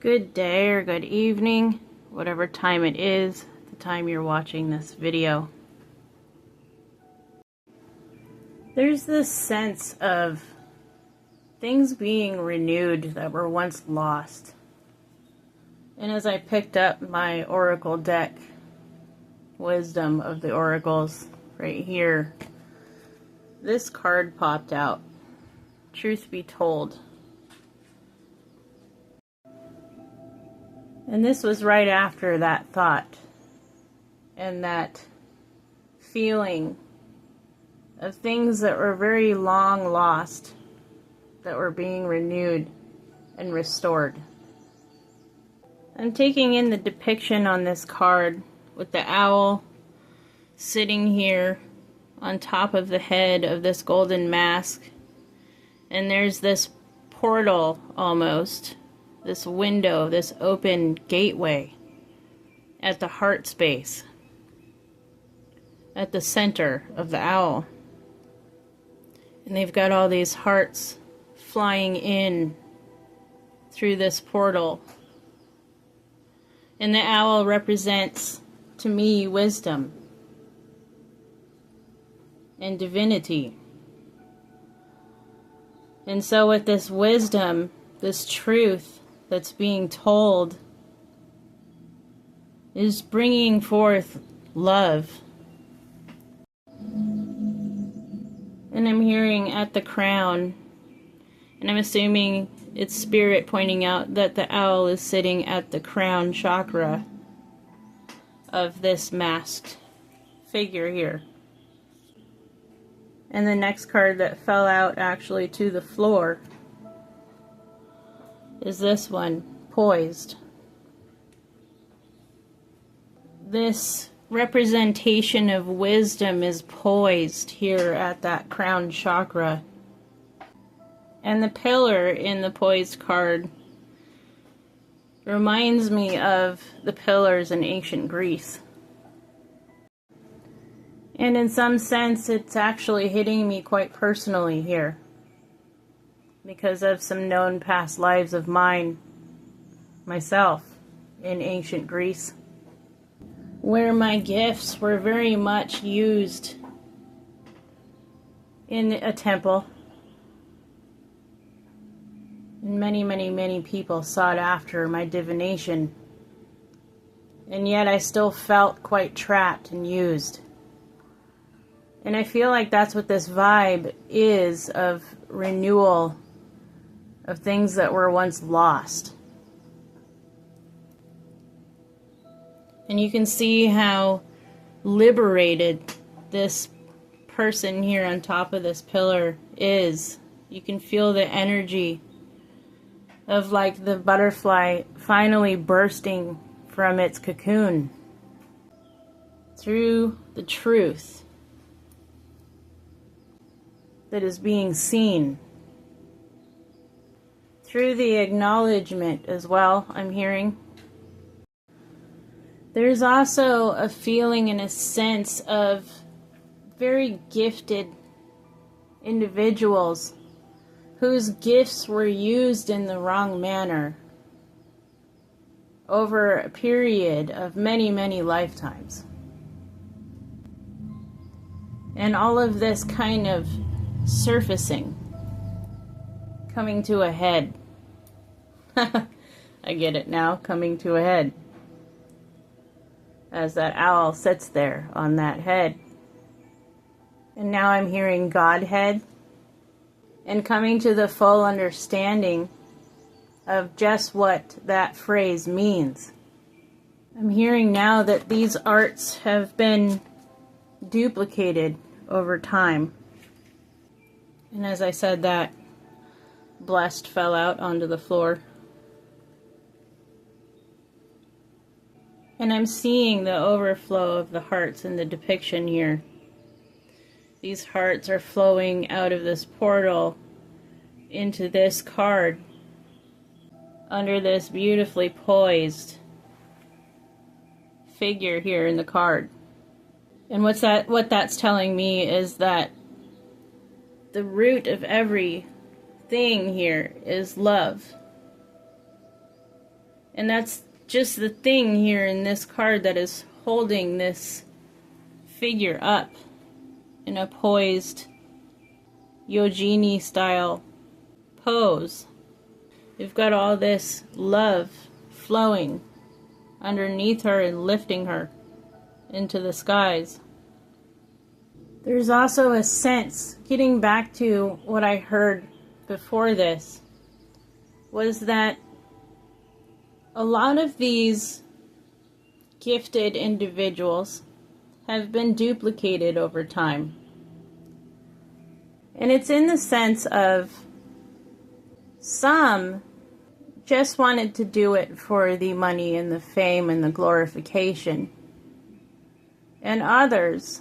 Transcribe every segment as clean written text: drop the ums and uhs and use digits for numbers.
Good day or good evening, whatever time it is, the time you're watching this video. There's this sense of things being renewed that were once lost. And as I picked up my oracle deck, Wisdom of the Oracles, right here, this card popped out. Truth be told. And this was right after that thought and that feeling of things that were very long lost that were being renewed and restored. I'm taking in the depiction on this card with the owl sitting here on top of the head of this golden mask, and there's this portal almost, this window, this open gateway at the heart space, at the center of the owl. And they've got all these hearts flying in through this portal. And the owl represents, to me, wisdom and divinity. And so with this wisdom, this truth that's being told is bringing forth love. And I'm hearing at the crown, and I'm assuming it's spirit pointing out that the owl is sitting at the crown chakra of this masked figure here. And the next card that fell out actually to the floor is this one, Poised. This representation of wisdom is poised here at that crown chakra. And the pillar in the Poised card reminds me of the pillars in ancient Greece. And in some sense, it's actually hitting me quite personally here, because of some known past lives of mine, myself, in ancient Greece, where my gifts were very much used in a temple. And many people sought after my divination. And yet I still felt quite trapped and used. And I feel like that's what this vibe is, of renewal of things that were once lost. And you can see how liberated this person here on top of this pillar is. You can feel the energy of like the butterfly finally bursting from its cocoon through the truth that is being seen. Through the acknowledgement as well, I'm hearing. There's also a feeling and a sense of very gifted individuals whose gifts were used in the wrong manner over a period of many lifetimes. And all of this kind of surfacing, coming to a head. I get it now, coming to a head. As that owl sits there on that head. And now I'm hearing Godhead, and coming to the full understanding of just what that phrase means. I'm hearing now that these arts have been duplicated over time. And as I said that, Blessed fell out onto the floor. And I'm seeing the overflow of the hearts in the depiction here. These hearts are flowing out of this portal into this card under this beautifully poised figure here in the card. And what that's telling me is that the root of everything here is love. And that's just the thing here in this card that is holding this figure up in a poised yogini style pose. You've got all this love flowing underneath her and lifting her into the skies. There's also a sense, getting back to what I heard before this, was that a lot of these gifted individuals have been duplicated over time. And it's in the sense of some just wanted to do it for the money and the fame and the glorification. And others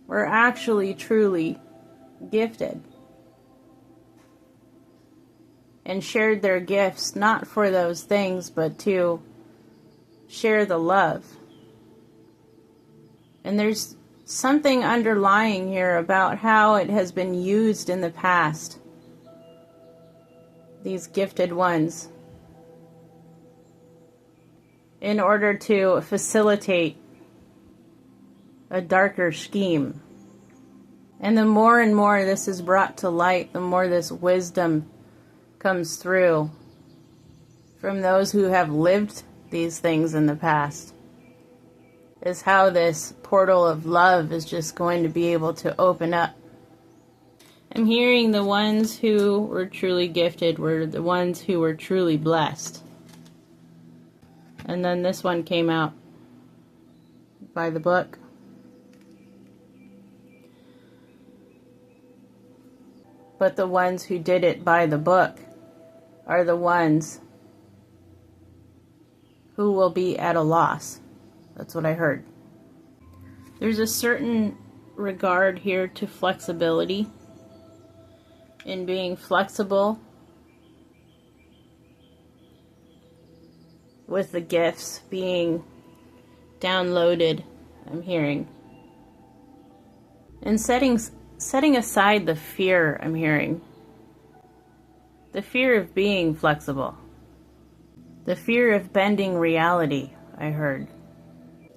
were actually truly gifted and shared their gifts not for those things, but to share the love. And there's something underlying here about how it has been used in the past. These gifted ones, in order to facilitate a darker scheme. And the more and more this is brought to light, the more this wisdom comes through from those who have lived these things in the past, is how this portal of love is just going to be able to open up. I'm hearing the ones who were truly gifted were the ones who were truly blessed. And then this one came out by the book. But the ones who did it by the book are the ones who will be at a loss. That's what I heard. There's a certain regard here to flexibility, in being flexible with the gifts being downloaded, I'm hearing. And setting aside the fear, I'm hearing. The fear of being flexible. The fear of bending reality, I heard.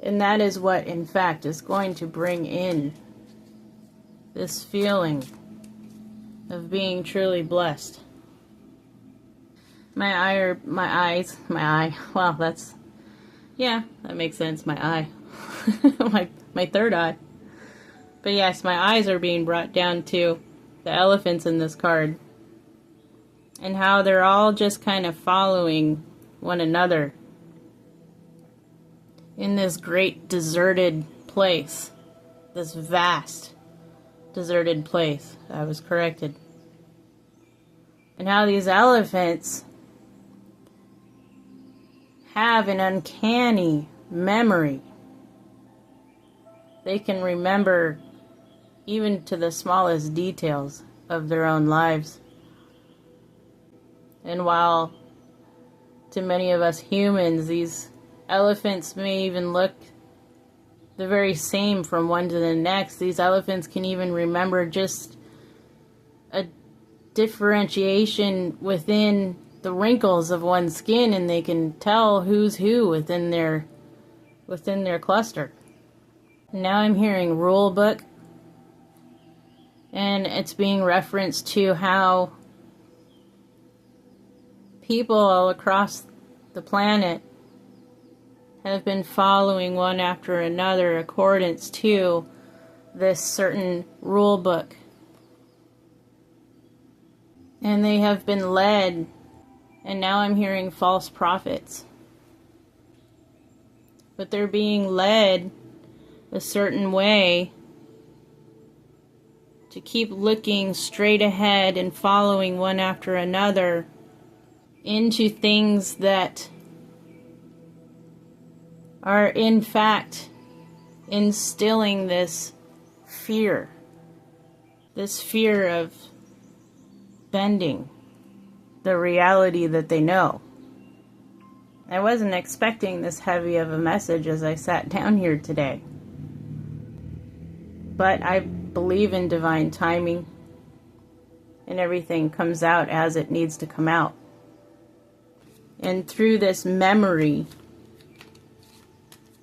And that is what, in fact, is going to bring in this feeling of being truly blessed. Well, that makes sense, my eye. my third eye. But yes, my eyes are being brought down to the elephants in this card. And how they're all just kind of following one another in this great deserted place. This vast deserted place. I was corrected. And how these elephants have an uncanny memory. They can remember even to the smallest details of their own lives. And while to many of us humans, these elephants may even look the very same from one to the next, these elephants can even remember just a differentiation within the wrinkles of one's skin, and they can tell who's who within their cluster. Now I'm hearing rule book, and it's being referenced to how people all across the planet have been following one after another accordance to this certain rule book. And they have been led, and now I'm hearing false prophets. But they're being led a certain way to keep looking straight ahead and following one after another into things that are in fact instilling this fear of bending the reality that they know. I wasn't expecting this heavy of a message as I sat down here today. But I believe in divine timing, and everything comes out as it needs to come out. And through this memory,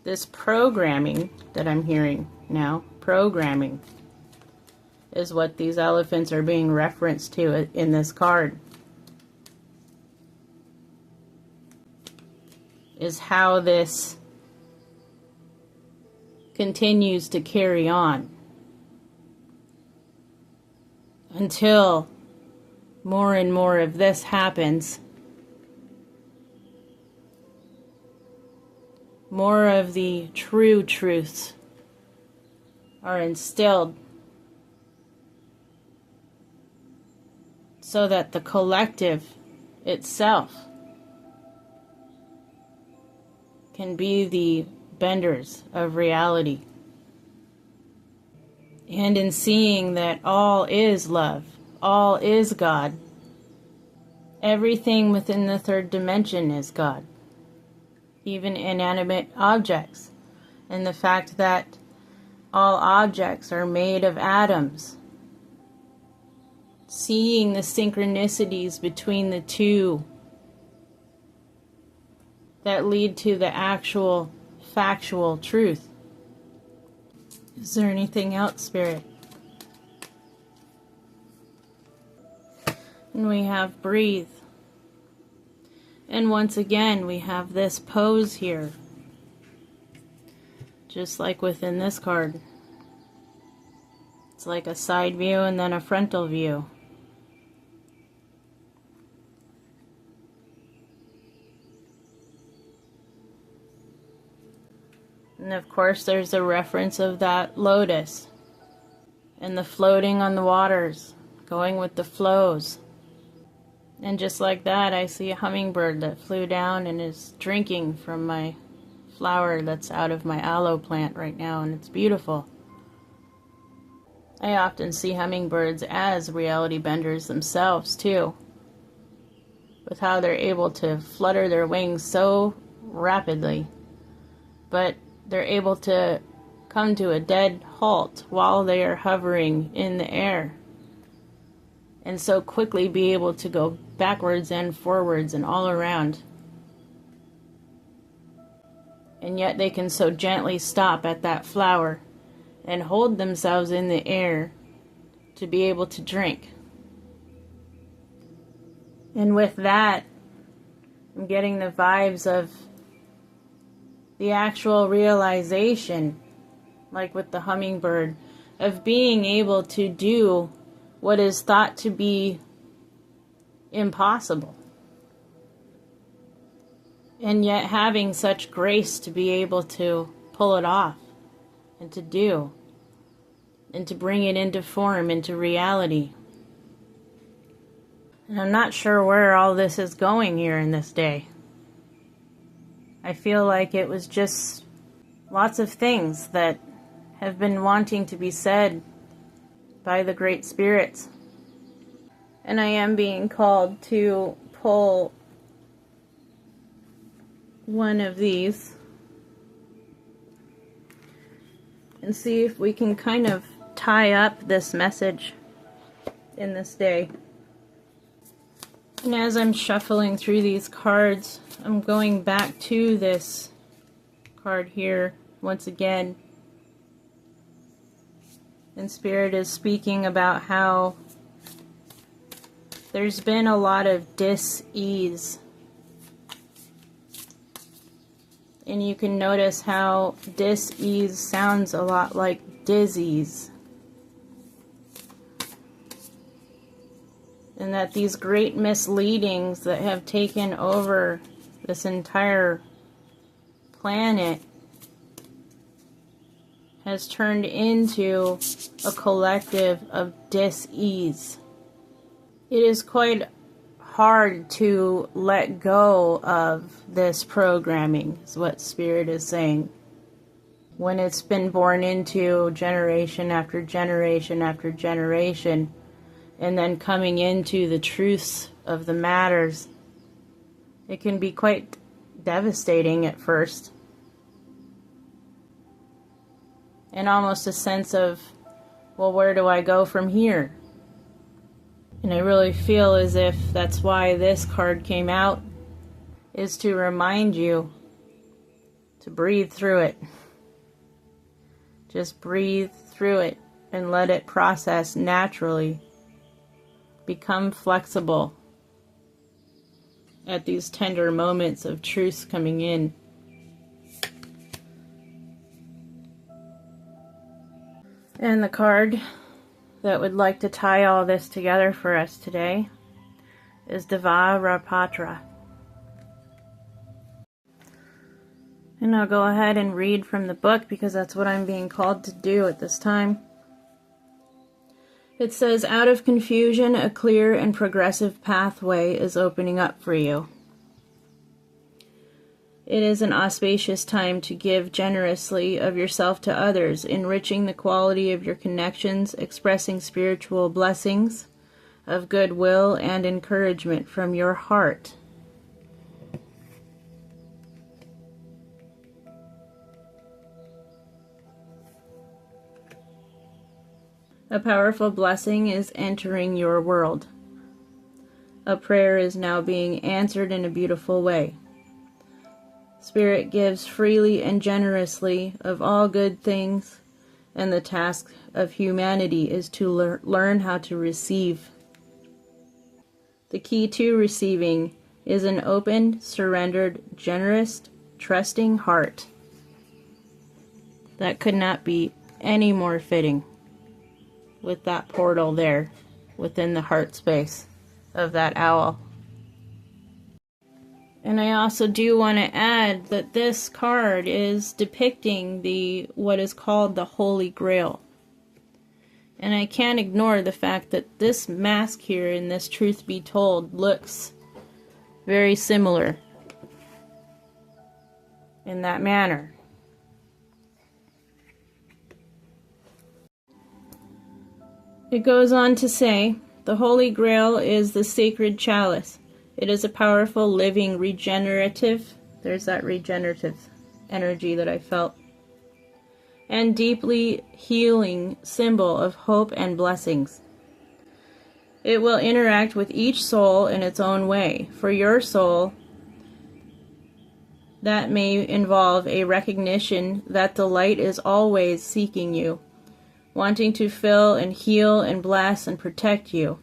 this programming that I'm hearing now, programming, is what these elephants are being referenced to in this card. Is how this continues to carry on until more and more of this happens. More of the true truths are instilled so that the collective itself can be the benders of reality. And in seeing that all is love, all is God, everything within the third dimension is God. Even inanimate objects, and the fact that all objects are made of atoms. Seeing the synchronicities between the two that lead to the actual factual truth. Is there anything else, Spirit? And we have breathe. And once again, we have this pose here. Just like within this card. It's like a side view and then a frontal view. And of course, there's a reference of that lotus. And the floating on the waters. Going with the flows. And just like that, I see a hummingbird that flew down and is drinking from my flower that's out of my aloe plant right now, and it's beautiful. I often see hummingbirds as reality benders themselves, too. With how they're able to flutter their wings so rapidly. But they're able to come to a dead halt while they are hovering in the air. And so quickly be able to go backwards and forwards and all around. And yet they can so gently stop at that flower and hold themselves in the air to be able to drink. And with that, I'm getting the vibes of the actual realization, like with the hummingbird, of being able to do what is thought to be impossible. And yet having such grace to be able to pull it off and to do and to bring it into form, into reality. And I'm not sure where all this is going here in this day. I feel like it was just lots of things that have been wanting to be said by the great spirits. And I am being called to pull one of these and see if we can kind of tie up this message in this day. And as I'm shuffling through these cards, I'm going back to this card here once again. And Spirit is speaking about how there's been a lot of dis-ease. And you can notice how dis-ease sounds a lot like disease. And that these great misleadings that have taken over this entire planet has turned into a collective of dis-ease. It is quite hard to let go of this programming, is what Spirit is saying. When it's been born into generation after generation after generation, and then coming into the truths of the matters, it can be quite devastating at first. And almost a sense of, well, where do I go from here? And I really feel as if that's why this card came out, is to remind you to breathe through it. Just breathe through it and let it process naturally. Become flexible at these tender moments of truth coming in. And the card that would like to tie all this together for us today is Devarapatra. And I'll go ahead and read from the book because that's what I'm being called to do at this time. It says, out of confusion, a clear and progressive pathway is opening up for you. It is an auspicious time to give generously of yourself to others, enriching the quality of your connections, expressing spiritual blessings of goodwill and encouragement from your heart. A powerful blessing is entering your world. A prayer is now being answered in a beautiful way. Spirit gives freely and generously of all good things, and the task of humanity is to learn how to receive. The key to receiving is an open, surrendered, generous, trusting heart. That could not be any more fitting with that portal there within the heart space of that owl. And I also do want to add that this card is depicting what is called the Holy Grail. And I can't ignore the fact that this mask here in this Truth Be Told looks very similar in that manner. It goes on to say, the Holy Grail is the sacred chalice. It is a powerful, living, regenerative, there's that regenerative energy that I felt, and deeply healing symbol of hope and blessings. It will interact with each soul in its own way. For your soul, that may involve a recognition that the light is always seeking you, wanting to fill and heal and bless and protect you,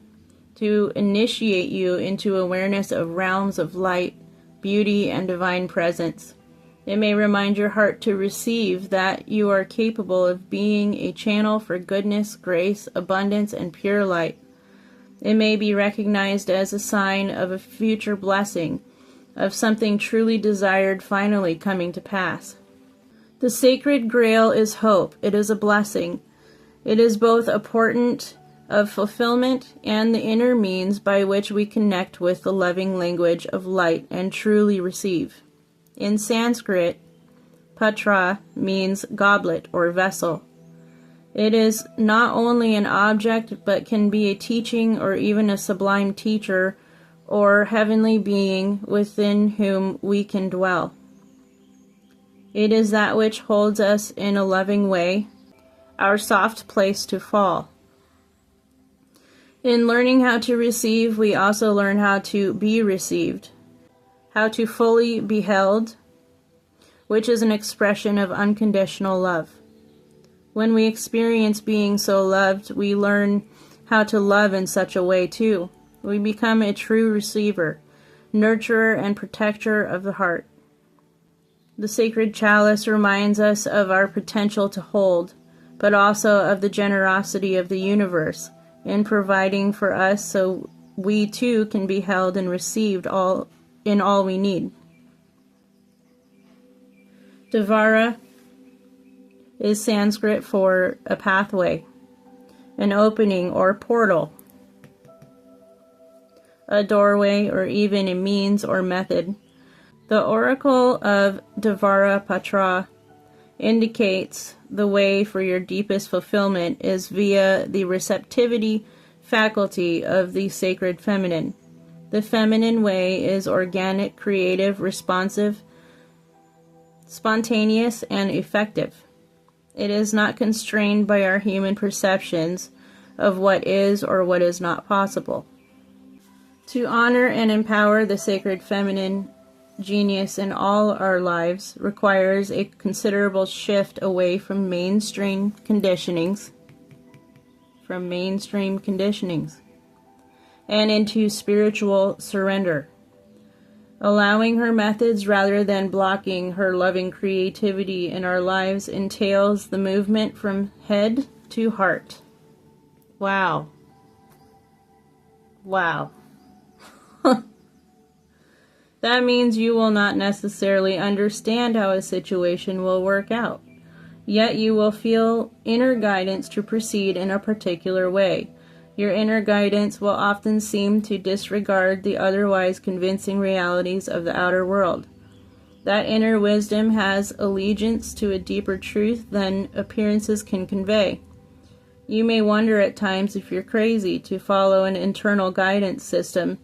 to initiate you into awareness of realms of light, beauty, and divine presence. It may remind your heart to receive that you are capable of being a channel for goodness, grace, abundance, and pure light. It may be recognized as a sign of a future blessing, of something truly desired finally coming to pass. The sacred Grail is hope. It is a blessing. It is both a portent of fulfillment and the inner means by which we connect with the loving language of light and truly receive. In Sanskrit, patra means goblet or vessel. It is not only an object but can be a teaching or even a sublime teacher or heavenly being within whom we can dwell. It is that which holds us in a loving way, our soft place to fall. In learning how to receive, we also learn how to be received, how to fully be held, which is an expression of unconditional love. When we experience being so loved, we learn how to love in such a way too. We become a true receiver, nurturer, and protector of the heart. The sacred chalice reminds us of our potential to hold, but also of the generosity of the universe in providing for us so we too can be held and received all we need. Dvara is Sanskrit for a pathway, an opening or portal, a doorway, or even a means or method. The oracle of Devarapatra indicates the way for your deepest fulfillment is via the receptivity faculty of the sacred feminine. The feminine way is organic, creative, responsive, spontaneous, and effective. It is not constrained by our human perceptions of what is or what is not possible. To honor and empower the sacred feminine genius in all our lives requires a considerable shift away from mainstream conditionings, and into spiritual surrender. Allowing her methods rather than blocking her loving creativity in our lives entails the movement from head to heart. Wow. Wow. That means you will not necessarily understand how a situation will work out, yet you will feel inner guidance to proceed in a particular way. Your inner guidance will often seem to disregard the otherwise convincing realities of the outer world. That inner wisdom has allegiance to a deeper truth than appearances can convey. You may wonder at times if you're crazy to follow an internal guidance system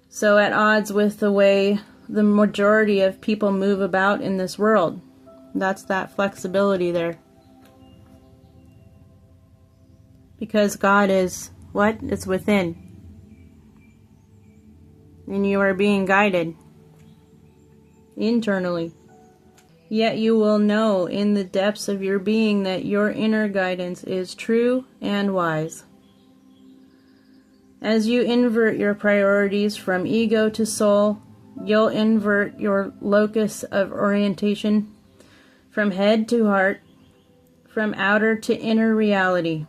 so at odds with the way the majority of people move about in this world. That's that flexibility there. Because God is what? It's within. And you are being guided internally. Yet you will know in the depths of your being that your inner guidance is true and wise. As you invert your priorities from ego to soul, you'll invert your locus of orientation from head to heart, from outer to inner reality.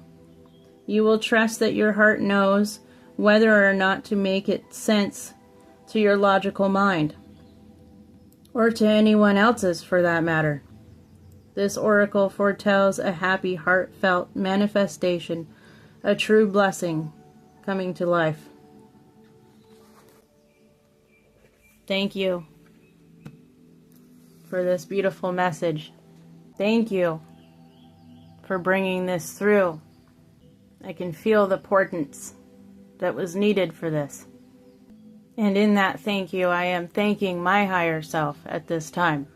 You will trust that your heart knows whether or not to make it sense to your logical mind, or to anyone else's for that matter. This oracle foretells a happy, heartfelt manifestation, a true blessing coming to life. Thank you for this beautiful message. Thank you for bringing this through. I can feel the portents that was needed for this. And in that thank you, I am thanking my higher self at this time.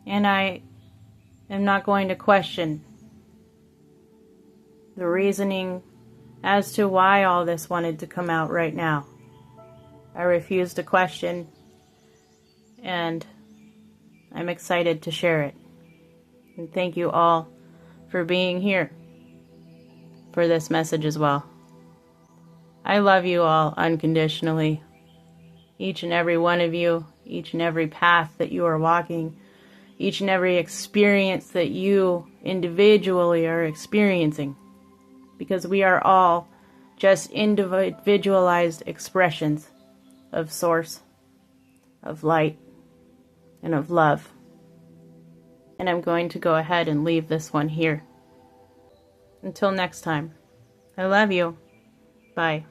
And I am not going to question the reasoning as to why all this wanted to come out right now. I refuse to question, and I'm excited to share it. And thank you all for being here for this message as well. I love you all unconditionally. Each and every one of you, each and every path that you are walking, each and every experience that you individually are experiencing. Because we are all just individualized expressions of source, of light, and of love. And I'm going to go ahead and leave this one here. Until next time, I love you. Bye.